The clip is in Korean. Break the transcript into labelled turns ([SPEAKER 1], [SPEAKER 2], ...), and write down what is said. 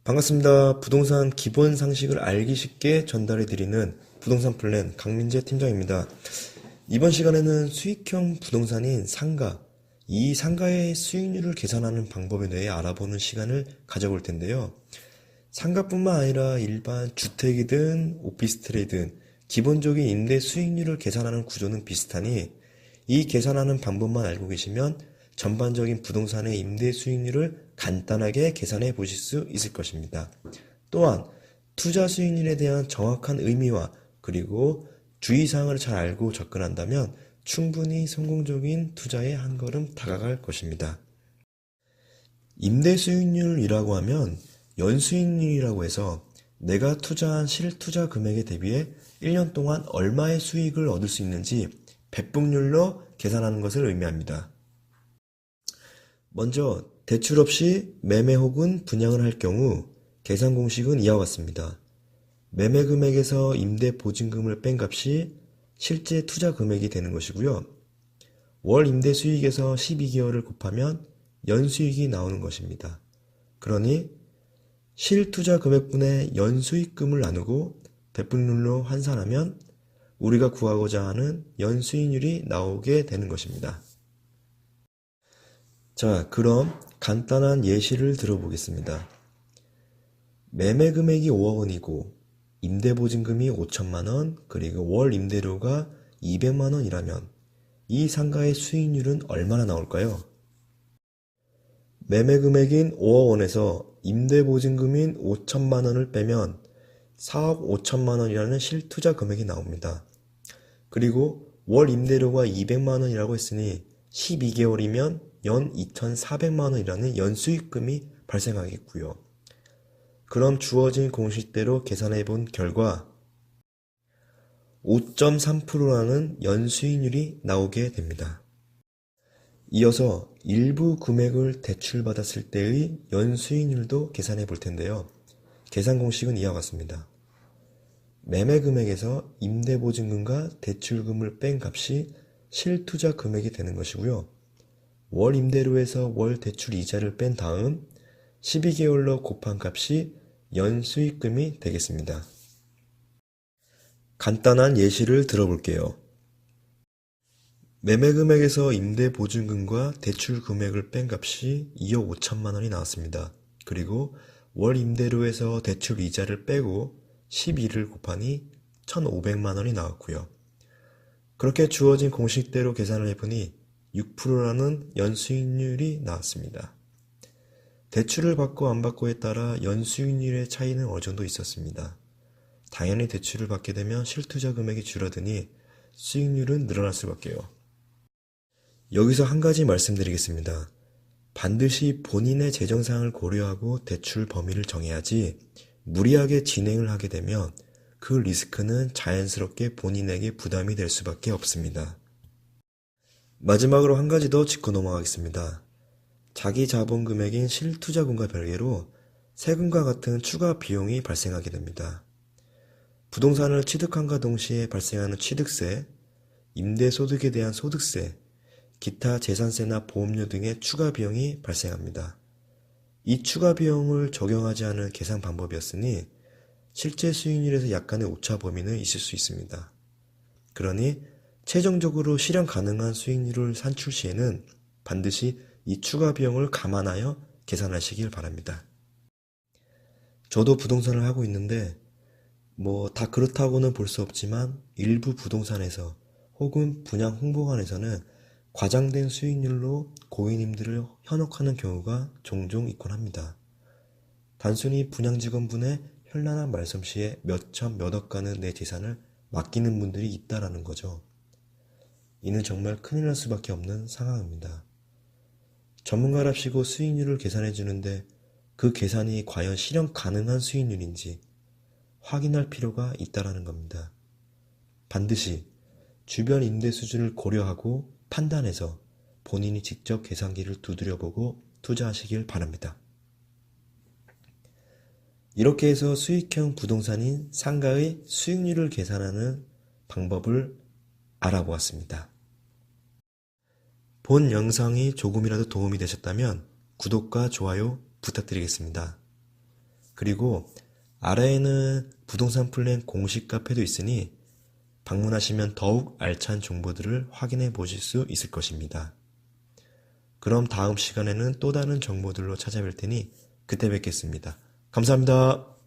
[SPEAKER 1] 반갑습니다. 부동산 기본 상식을 알기 쉽게 전달해드리는 부동산 플랜 강민재 팀장입니다. 이번 시간에는 수익형 부동산인 상가, 이 상가의 수익률을 계산하는 방법에 대해 알아보는 시간을 가져볼 텐데요. 상가뿐만 아니라 일반 주택이든 오피스텔이든 기본적인 임대 수익률을 계산하는 구조는 비슷하니 이 계산하는 방법만 알고 계시면 전반적인 부동산의 임대 수익률을 간단하게 계산해 보실 수 있을 것입니다. 또한 투자 수익률에 대한 정확한 의미와 그리고 주의사항을 잘 알고 접근한다면 충분히 성공적인 투자에 한 걸음 다가갈 것입니다. 임대 수익률이라고 하면 연수익률이라고 해서 내가 투자한 실투자 금액에 대비해 1년 동안 얼마의 수익을 얻을 수 있는지 배분율로 계산하는 것을 의미합니다. 먼저 대출 없이 매매 혹은 분양을 할 경우 계산 공식은 이와 같습니다. 매매 금액에서 임대 보증금을 뺀 값이 실제 투자 금액이 되는 것이고요. 월 임대 수익에서 12개월을 곱하면 연수익이 나오는 것입니다. 그러니 실투자 금액분의 연수익금을 나누고 배분율로 환산하면 우리가 구하고자 하는 연수익률이 나오게 되는 것입니다. 자, 그럼 간단한 예시를 들어보겠습니다. 매매 금액이 5억 원이고 임대보증금이 5천만 원, 그리고 월 임대료가 200만 원이라면 이 상가의 수익률은 얼마나 나올까요? 매매 금액인 5억 원에서 임대보증금인 5천만 원을 빼면 4억 5천만 원이라는 실투자 금액이 나옵니다. 그리고 월 임대료가 200만 원이라고 했으니 12개월이면 연 2,400만 원이라는 연수익금이 발생하겠고요. 그럼 주어진 공식대로 계산해 본 결과 5.3%라는 연수익률이 나오게 됩니다. 이어서 일부 금액을 대출받았을 때의 연수익률도 계산해 볼 텐데요. 계산 공식은 이와 같습니다. 매매 금액에서 임대보증금과 대출금을 뺀 값이 실투자 금액이 되는 것이고요. 월 임대료에서 월 대출 이자를 뺀 다음 12개월로 곱한 값이 연수익금이 되겠습니다. 간단한 예시를 들어볼게요. 매매 금액에서 임대보증금과 대출 금액을 뺀 값이 2억 5천만 원이 나왔습니다. 그리고 월 임대료에서 대출 이자를 빼고 12를 곱하니 1,500만 원이 나왔고요. 그렇게 주어진 공식대로 계산을 해보니 6%라는 연수익률이 나왔습니다. 대출을 받고 안 받고에 따라 연수익률의 차이는 어느 정도 있었습니다. 당연히 대출을 받게 되면 실투자 금액이 줄어드니 수익률은 늘어날 수밖에요. 여기서 한 가지 말씀드리겠습니다. 반드시 본인의 재정상을 고려하고 대출 범위를 정해야지 무리하게 진행을 하게 되면 그 리스크는 자연스럽게 본인에게 부담이 될 수밖에 없습니다. 마지막으로 한 가지 더 짚고 넘어가겠습니다. 자기 자본 금액인 실투자금과 별개로 세금과 같은 추가 비용이 발생하게 됩니다. 부동산을 취득함과 동시에 발생하는 취득세, 임대소득에 대한 소득세, 기타 재산세나 보험료 등의 추가 비용이 발생합니다. 이 추가 비용을 적용하지 않은 계산 방법이었으니 실제 수익률에서 약간의 오차 범위는 있을 수 있습니다. 그러니 최종적으로 실현 가능한 수익률을 산출 시에는 반드시 이 추가 비용을 감안하여 계산하시길 바랍니다. 저도 부동산을 하고 있는데 다 그렇다고는 볼 수 없지만 일부 부동산에서 혹은 분양 홍보관에서는 과장된 수익률로 고객님들을 현혹하는 경우가 종종 있곤 합니다. 단순히 분양직원분의 현란한 말솜씨에 몇천 몇억 가는 내 재산을 맡기는 분들이 있다라는 거죠. 이는 정말 큰일 날 수밖에 없는 상황입니다. 전문가랍시고 수익률을 계산해 주는데 그 계산이 과연 실현 가능한 수익률인지 확인할 필요가 있다라는 겁니다. 반드시 주변 임대 수준을 고려하고 판단해서 본인이 직접 계산기를 두드려보고 투자하시길 바랍니다. 이렇게 해서 수익형 부동산인 상가의 수익률을 계산하는 방법을 알아보았습니다. 본 영상이 조금이라도 도움이 되셨다면 구독과 좋아요 부탁드리겠습니다. 그리고 아래에는 부동산 플랜 공식 카페도 있으니 방문하시면 더욱 알찬 정보들을 확인해 보실 수 있을 것입니다. 그럼 다음 시간에는 또 다른 정보들로 찾아뵐 테니 그때 뵙겠습니다. 감사합니다.